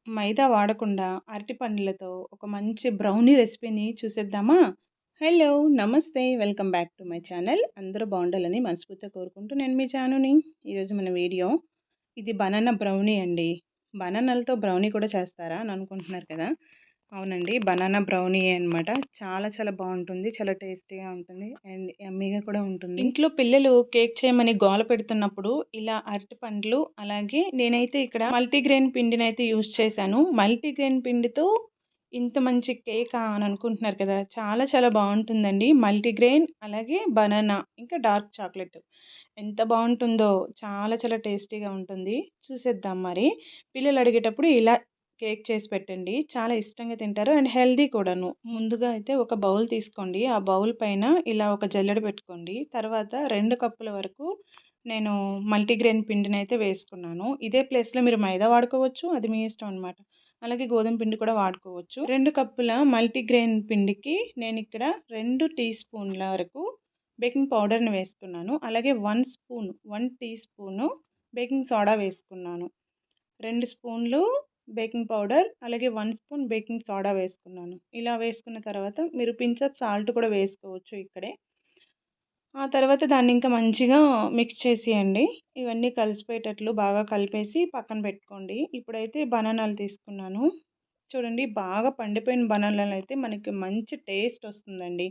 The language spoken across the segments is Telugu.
మైదా వాడకుండా అరటి పండ్లతో ఒక మంచి బ్రౌనీ రెసిపీని చూసేద్దామా? హలో! నమస్తే. Welcome back to my channel. అందరూ బావుండాలని మనస్ఫూర్తిగా కోరుకుంటూ నేను మీ జానుని. ఈరోజు మన వీడియో ఇది బనానా బ్రౌనీ అండి. బనానాలతో బ్రౌనీ కూడా చేస్తారా అని అనుకుంటున్నారు కదా! అవునండి. బనానా బ్రౌనీయే అనమాట. చాలా చాలా బావుంటుంది. చాలా టేస్టీగా ఉంటుంది. అండ్ యమ్మీగా కూడా ఉంటుంది. ఇంట్లో పిల్లలు కేక్ చేయమని గోల పెడుతున్నప్పుడు ఇలా అరటి పండ్లు, అలాగే నేనైతే ఇక్కడ మల్టీగ్రెయిన్ పిండినైతే యూజ్ చేశాను. మల్టీగ్రెయిన్ పిండితో ఇంత మంచి కేకా అని అనుకుంటున్నారు కదా! చాలా చాలా బావుంటుందండి. మల్టీగ్రెయిన్ అలాగే బనానా ఇంకా డార్క్ చాక్లెట్. ఎంత బావుంటుందో! చాలా చాలా టేస్టీగా ఉంటుంది. చూసేద్దాం మరి. పిల్లలు అడిగేటప్పుడు ఇలా కేక్ చేసి పెట్టండి. చాలా ఇష్టంగా తింటారు అండ్ హెల్తీ కూడాను. ముందుగా అయితే ఒక బౌల్ తీసుకోండి. ఆ బౌల్ పైన ఇలా ఒక జల్లెడ పెట్టుకోండి. తర్వాత 2 కప్పుల వరకు నేను మల్టీగ్రెయిన్ పిండినైతే వేసుకున్నాను. ఇదే ప్లేస్‌లో మీరు మైదా వాడుకోవచ్చు. అది మీ ఇష్టం అనమాట. అలాగే గోధుమ పిండి కూడా వాడుకోవచ్చు. 2 కప్పుల మల్టీగ్రెయిన్ పిండికి నేనిక్కడ 2 టీ స్పూన్ల వరకు బేకింగ్ పౌడర్‌ని వేసుకున్నాను. అలాగే 1 టీ స్పూను బేకింగ్ సోడా వేసుకున్నాను. 2 స్పూన్లు బేకింగ్ పౌడర్, అలాగే 1 స్పూన్ బేకింగ్ సోడా వేసుకున్నాను. ఇలా వేసుకున్న తర్వాత మీరు పించ్ ఆఫ్ సాల్ట్ కూడా వేసుకోవచ్చు ఇక్కడే. ఆ తర్వాత దాన్నింకా మంచిగా మిక్స్ చేసేయండి. ఇవన్నీ కలిసిపోయేటట్లు బాగా కలిపేసి పక్కన పెట్టుకోండి. ఇప్పుడైతే బనానాలు తీసుకున్నాను. చూడండి, బాగా పండిపోయిన బనానాలైతే మనకి మంచి టేస్ట్ వస్తుందండి.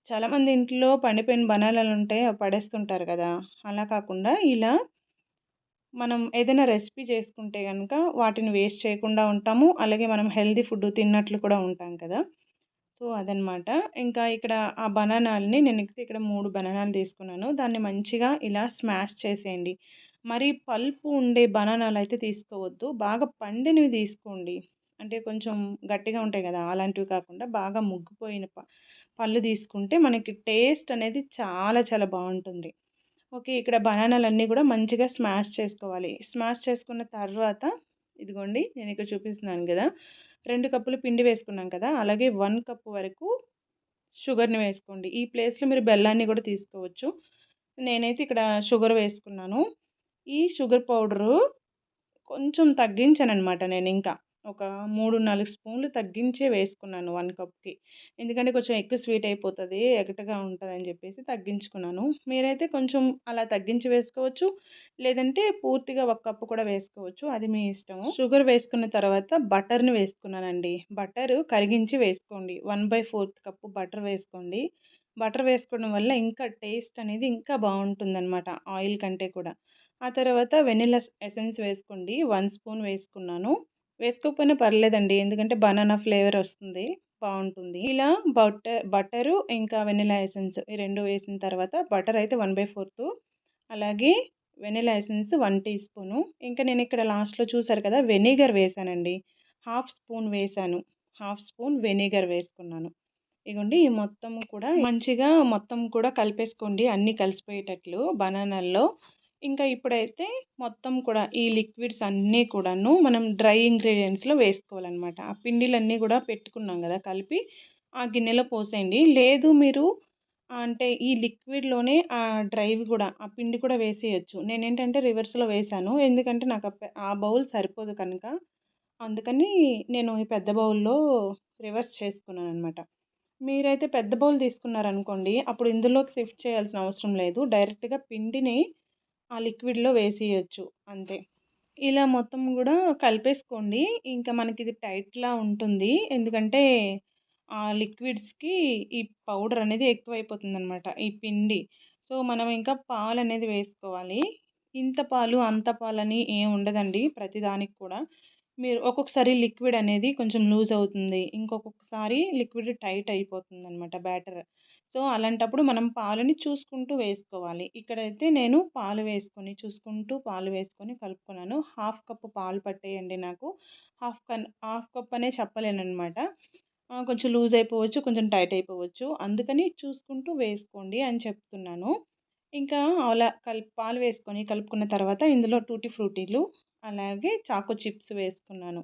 చాలామంది ఇంట్లో పండిపోయిన బనానాలుంటే అవి పడేస్తుంటారు కదా! అలా కాకుండా ఇలా మనం ఏదైనా రెసిపీ చేసుకుంటే గనక వాటిని వేస్ట్ చేయకుండా ఉంటాము. అలాగే మనం హెల్తీ ఫుడ్ తిన్నట్లు కూడా ఉంటాం కదా! సో, అదనమాట. ఇంకా ఇక్కడ ఆ బనానాలని నేనైతే ఇక్కడ 3 బనానాలు తీసుకున్నాను. దాన్ని మంచిగా ఇలా స్మాష్ చేసేయండి. మరీ పల్పు ఉండే బనానాలైతే తీసుకోవద్దు. బాగా పండినవి తీసుకోండి. అంటే కొంచెం గట్టిగా ఉంటాయి గదా! అలాంటివి కాకుండా బాగా ముగ్గిపోయిన పళ్ళు తీసుకుంటే మనకి టేస్ట్ అనేది చాలా చాలా బావుంటుంది. ఓకే. ఇక్కడ బనానాలన్నీ గూడా మంచిగా స్మాష్ చేసుకోవాలి. స్మాష్ చేసుకున్న తర్వాత ఇదిగోండి నేనిక్కడ చూపిస్తున్నాను గదా! 2 కప్పులు పిండి వేసుకున్నాం కదా! అలాగే 1 కప్ వరకు షుగర్‌ని వేసుకోండి. ఈ ప్లేస్‌లో మీరు బెల్లాన్ని గూడా తీసుకోవచ్చు. నేనైతే ఇక్కడ షుగర్ వేసుకున్నాను. ఈ షుగర్ పౌడరు కొంచెం తగ్గించాననమాట నేనింకా. ఒక 3, 4 స్పూన్లు తగ్గించే వేసుకున్నాను 1 కప్‌కి. ఎందుకంటే కొంచెం ఎక్కువ స్వీట్ అయిపోతది, ఎగటగా ఉంటదని జెప్పేసి తగ్గించుకున్నాను. మీరైతే కొంచెం అలా తగ్గించి వేసుకోవచ్చు. లేదంటే పూర్తిగా ఒక కప్పు కూడా వేసుకోవచ్చు. అది మీ ఇష్టము. షుగర్ వేసుకున్న తర్వాత బటర్‌ని వేసుకున్నానండి. బటరు కరిగించి వేసుకోండి. 1/4 కప్పు బటర్ వేసుకోండి. బటర్ వేసుకోవడం వల్ల ఇంకా టేస్ట్ అనేది ఇంకా బావుంటుందనమాట ఆయిల్ కంటే కూడా. ఆ తర్వాత వెనిల్లా ఎసెన్స్ వేసుకోండి. 1 స్పూన్ వేసుకున్నాను. వేసుకోకపోయినా పర్లేదండి. ఎందుకంటే బనానా ఫ్లేవర్ వస్తుంది. బావుంటుంది. ఇలా బటరు ఇంకా వెనిల్లా ఎసెన్స్ ఈ 2 వేసిన తర్వాత బటర్ అయితే 1/4 అలాగే వెనిల్లా ఎసెన్స్ 1 టీ స్పూను. ఇంకా నేనిక్కడ లాస్ట్‌లో చూసారు కదా! వెనిగర్ వేశానండి. హాఫ్ స్పూన్ వేశాను. హాఫ్ స్పూన్ వెనిగర్ వేసుకున్నాను. ఇగోండి ఈ మొత్తం కూడా మంచిగా మొత్తం కూడా కలిపేసుకోండి అన్నీ కలిసిపోయేటట్లు బనానాల్లో. ఇంకా ఇప్పుడైతే మొత్తం కూడా ఈ లిక్విడ్స్ అన్నీ కూడాను మనం డ్రై ఇంగ్రీడియెంట్స్‌లో వేసుకోవాలనమాట. ఆ పిండిలన్నీ గూడా పెట్టుకున్నాం గదా! కలిపి ఆ గిన్నెలో పోసేయండి. లేదు మీరు అంటే ఈ లిక్విడ్‌లోనే డ్రైవి గూడా ఆ పిండి కూడా వేసేయొచ్చు. నేనేంటంటే రివర్స్‌లో వేశాను. ఎందుకంటే నాకు ఆ బౌల్ సరిపోదు కనుక. అందుకని నేను ఈ పెద్ద బౌల్‌లో రివర్స్ చేసుకున్నాననమాట. మీరైతే పెద్ద బౌల్ తీసుకున్నారనుకోండి, అప్పుడు ఇందులోకి షిఫ్ట్ చేయాల్సిన అవసరం లేదు. డైరెక్ట్‌గా పిండిని ఆ లిక్విడ్‌లో వేసేయొచ్చు అంతే. ఇలా మొత్తం గూడా కలిపేసుకోండి. ఇంకా మనకిది టైట్‌లా ఉంటుంది. ఎందుకంటే లిక్విడ్స్‌కి ఈ పౌడర్ అనేది ఎక్కువైపోతుందనమాట. ఈ పిండి. సో, మనం ఇంకా పాలనేది వేసుకోవాలి. ఇంత పాలు, అంత పాలని ఏం ఉండదండి ప్రతిదానికి కూడా. మీరు ఒక్కొక్కసారి లిక్విడ్ అనేది కొంచెం లూజ్ అవుతుంది. ఇంకొకసారి లిక్విడ్ టైట్ అయిపోతుందనమాట బ్యాటర్. సో, అలాంటప్పుడు మనం పాలని చూసుకుంటూ వేసుకోవాలి. ఇక్కడైతే నేను పాలు వేసుకొని చూసుకుంటూ పాలు వేసుకొని కలుపుకున్నాను. హాఫ్ కప్ పాలు పట్టేయండి నాకు. హాఫ్ కప్ అనే చెప్పలేననమాట. కొంచెం లూజ్ అయిపోవచ్చు, కొంచెం టైట్ అయిపోవచ్చు. అందుకని చూసుకుంటూ వేసుకోండి అని చెప్తున్నాను. ఇంకా అలా పాలు వేసుకొని కలుపుకున్న తర్వాత ఇందులో టూటీ ఫ్రూటీలు, అలాగే చాకో చిప్స్ వేసుకున్నాను.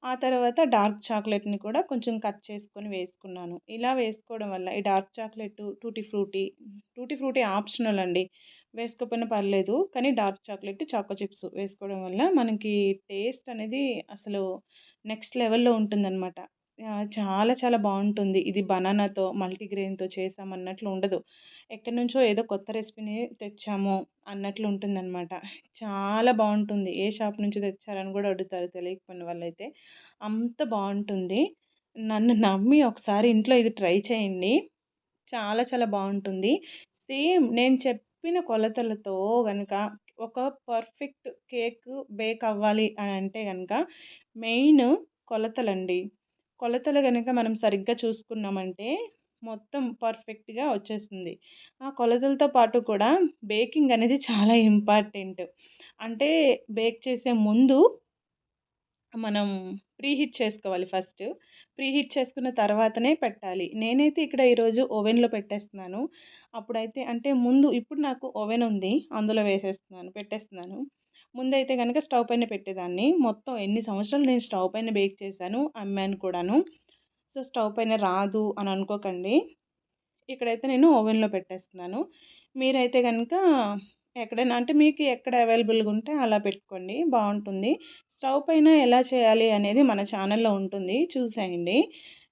ఆ తర్వాత డార్క్ చాక్లెట్‌ని కూడా కొంచెం కట్ చేసుకొని వేసుకున్నాను. ఇలా వేసుకోవడం వల్ల ఈ dark chocolate, tutti frutti optional అండి. వేసుకోకపోయినా పర్లేదు. కానీ డార్క్ చాక్లెట్, చాకో చిప్స్ వేసుకోవడం వల్ల మనకి టేస్ట్ అనేది అసలు నెక్స్ట్ లెవెల్‌లో ఉంటుందనమాట. చాలా చాలా బావుంటుంది. ఇది బనానాతో, మల్టీగ్రెయిన్‌తో చేశామన్నట్లు ఉండదు. ఎక్కడి నుంచో ఏదో కొత్త రెసిపీని తెచ్చాము అన్నట్లు ఉంటుందనమాట. చాలా బావుంటుంది. ఏ షాప్ నుంచి తెచ్చారని గూడా అడుగుతారు తెలియకపోయిన వాళ్ళైతే. అంత బావుంటుంది. నన్ను నమ్మి ఒకసారి ఇంట్లో ఇది ట్రై చేయండి. చాలా చాలా బావుంటుంది. సేమ్ నేను చెప్పిన కొలతలతో గనక ఒక పర్ఫెక్ట్ కేక్ బేక్ అవ్వాలి అని అంటే గనక మెయిన్ కొలతలండి. కొలతలు గనక మనం సరిగ్గా చూసుకున్నామంటే మొత్తం పర్ఫెక్ట్‌గా వచ్చేస్తుంది. ఆ కొలతలతో పాటు కూడా బేకింగ్ అనేది చాలా ఇంపార్టెంట్. అంటే బేక్ చేసే ముందు మనం ప్రీహీట్ చేసుకోవాలి ఫస్ట్. ప్రీహీట్ చేసుకున్న తర్వాతనే పెట్టాలి. నేనైతే ఇక్కడ ఈరోజు ఓవెన్‌లో పెట్టేస్తున్నాను. అప్పుడైతే అంటే ముందు ఇప్పుడు నాకు ఓవెన్ ఉంది. అందులో వేసేస్తున్నాను, పెట్టేస్తున్నాను. ముందైతే గనక స్టవ్ పైన పెట్టేదాన్ని. మొత్తం ఎన్ని సంవత్సరాలు నేను స్టవ్ పైన బేక్ చేశాను, అమ్మాను కూడాను. సో, స్టవ్ పైన రాదు అని అనుకోకండి. ఇక్కడైతే నేను ఓవెన్‌లో పెట్టేస్తున్నాను. మీరైతే గనక ఎక్కడైనా అంటే మీకు ఎక్కడ అవైలబుల్‌గా ఉంటే అలా పెట్టుకోండి బావుంటుంది. స్టవ్ పైన ఎలా చేయాలి అనేది మన ఛానల్‌లో ఉంటుంది చూసేయండి.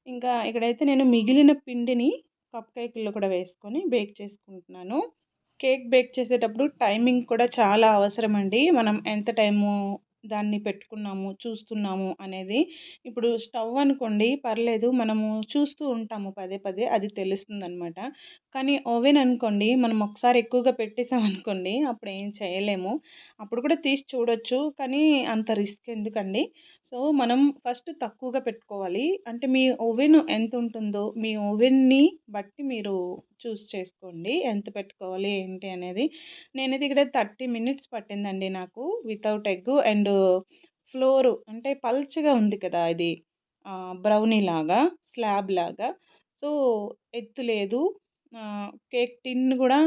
ఇంకా ఇక్కడైతే నేను మిగిలిన పిండిని కప్ కేకుల్లో కూడా వేసుకొని బేక్ చేసుకుంటున్నాను. కేక్ బేక్ చేసేటప్పుడు టైమింగ్ కూడా చాలా అవసరమండి. మనం ఎంత టైము దాన్ని పెట్టుకున్నాము, చూస్తున్నాము అనేది. ఇప్పుడు స్టవ్ అనుకోండి పర్లేదు మనము చూస్తూ ఉంటాము పదే పదే అది తెలుస్తుందనమాట. కానీ ఓవెన్ అనుకోండి మనం ఒకసారి ఎక్కువగా పెట్టేసామనుకోండి అప్పుడు ఏం చేయలేము. అప్పుడు కూడా తీసి చూడొచ్చు. కానీ అంత రిస్క్ ఎందుకండి. సో, మనం ఫస్ట్ తక్కువగా పెట్టుకోవాలి. అంటే మీ ఓవెన్ ఎంతుంటుందో మీ ఓవెన్‌ని బట్టి మీరు చేసుకోండి. ఎంత పెట్టుకోవాలి ఏంటి అనేది. నేనైతే ఇక్కడ 30 మినిట్స్ పట్టిందండి నాకు వితౌట్ ఎగ్ అండ్ ఫ్లోరు అంటే పల్చగా ఉంది కదా! ఇది బ్రౌనీ లాగా, స్లాబ్ లాగా. సో, ఎత్తు లేదు. కేక్ టిన్ గూడా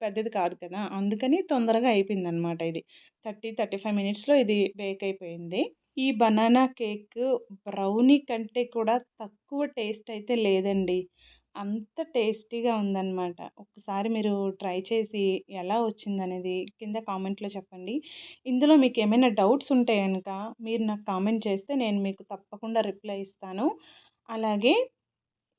పెద్దది కాదు కదా! అందుకని తొందరగా అయిపోయిందనమాట ఇది. 35 మినిట్స్‌లో ఇది బేక్ అయిపోయింది. ఈ బనానా కేక్ బ్రౌనీ కంటే కూడా తక్కువ టేస్ట్ అయితే లేదండి. అంత టేస్టీగా ఉందనమాట. ఒక్కసారి మీరు ట్రై చేసి ఎలా వచ్చిందనేది కింద కామెంట్‌లో చెప్పండి. ఇందులో మీకేమైనా డౌట్స్ ఉంటే గనక మీరు నాకు కామెంట్ చేస్తే నేను మీకు తప్పకుండా రిప్లై ఇస్తాను. అలాగే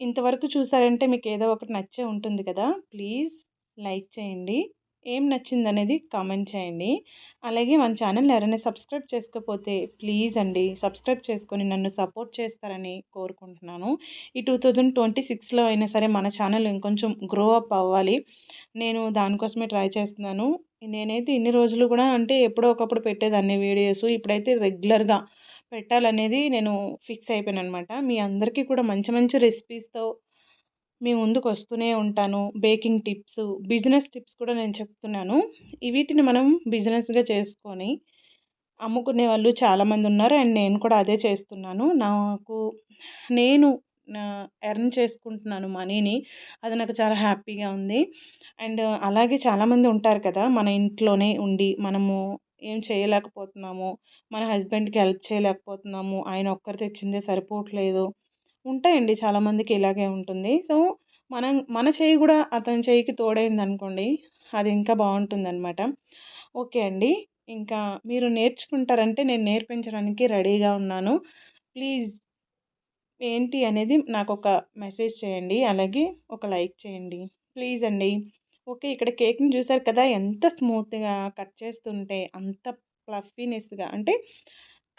ఇంతవరకు చూసారంటే మీకేదో ఒకటి నచ్చే ఉంటుంది కదా! ప్లీజ్ లైక్ చేయండి. ఏం నచ్చిందనేది కామెంట్ చేయండి. అలాగే మన ఛానల్‌ని ఎవరైనా సబ్స్క్రైబ్ చేసుకోకపోతే ప్లీజ్ అండి సబ్స్క్రైబ్ చేసుకొని నన్ను సపోర్ట్ చేస్తారని కోరుకుంటున్నాను. ఈ 2026లో అయినా సరే మన ఛానల్ ఇంకొంచెం గ్రో అప్ అవ్వాలి. నేను దానికోసమే ట్రై చేస్తున్నాను. నేనైతే ఇన్ని రోజులు కూడా అంటే ఎప్పుడో ఒకప్పుడు పెట్టేదాన్ని వీడియోస్. ఇప్పుడైతే రెగ్యులర్‌గా పెట్టాలనేది నేను ఫిక్స్ అయిపోయాననమాట. మీ అందరికీ కూడా మంచి మంచి రెసిపీస్‌తో మీ ముందుకొస్తూనే ఉంటాను. బేకింగ్ టిప్స్, బిజినెస్ టిప్స్ కూడా నేను చెప్తున్నాను. వీటిని మనం బిజినెస్‌గా చేసుకొని అమ్ముకునే వాళ్ళు చాలామందున్నారు. అండ్ నేను కూడా అదే చేస్తున్నాను. నేను ఎర్న్ చేసుకుంటున్నాను మనీని. అది నాకు చాలా హ్యాపీగా ఉంది. అండ్ అలాగే చాలామంది ఉంటారు కదా! మన ఇంట్లోనే ఉండి మనము ఏం చేయలేకపోతున్నాము. మన హస్బెండ్‌కి హెల్ప్ చేయలేకపోతున్నాము. ఆయన ఒక్కరు తెచ్చిందే సరిపోవట్లేదు. ఉంటాయండి చాలామందికి ఇలాగే ఉంటుంది. సో, మన చెయ్యి గూడా అతని చెయ్యికి తోడైందనుకోండి, అది ఇంకా బావుంటుందనమాట. ఓకే అండి. ఇంకా మీరు నేర్చుకుంటారంటే నేను నేర్పించడానికి రెడీగా ఉన్నాను. ప్లీజ్ ఏంటి అనేది నాకొక మెసేజ్ చేయండి. అలాగే ఒక లైక్ చేయండి. ప్లీజ్ అండి. ఓకే. ఇక్కడ కేక్‌ని చూసారు కదా! ఎంత స్మూత్‌గా కట్ చేస్తుంటే అంత ఫ్లఫీనెస్‌గా అంటే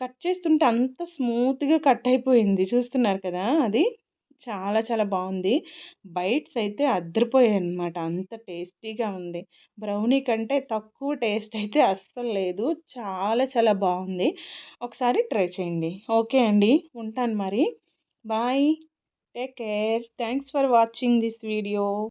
కట్ చేస్తుంటే అంత స్మూత్‌గా కట్ అయిపోయింది. చూస్తున్నారు కదా! అది. చాలా చాలా బావుంది. బైట్స్ అయితే అద్దరిపోయాయన్నమాట. అంత టేస్టీగా ఉంది. బ్రౌనీ కంటే తక్కువ టేస్ట్ అయితే అస్సలు లేదు. చాలా చాలా బావుంది. ఒకసారి ట్రై చేయండి. ఓకే అండి. ఉంటాను మరి. Bye. Take care. Thanks for watching this video.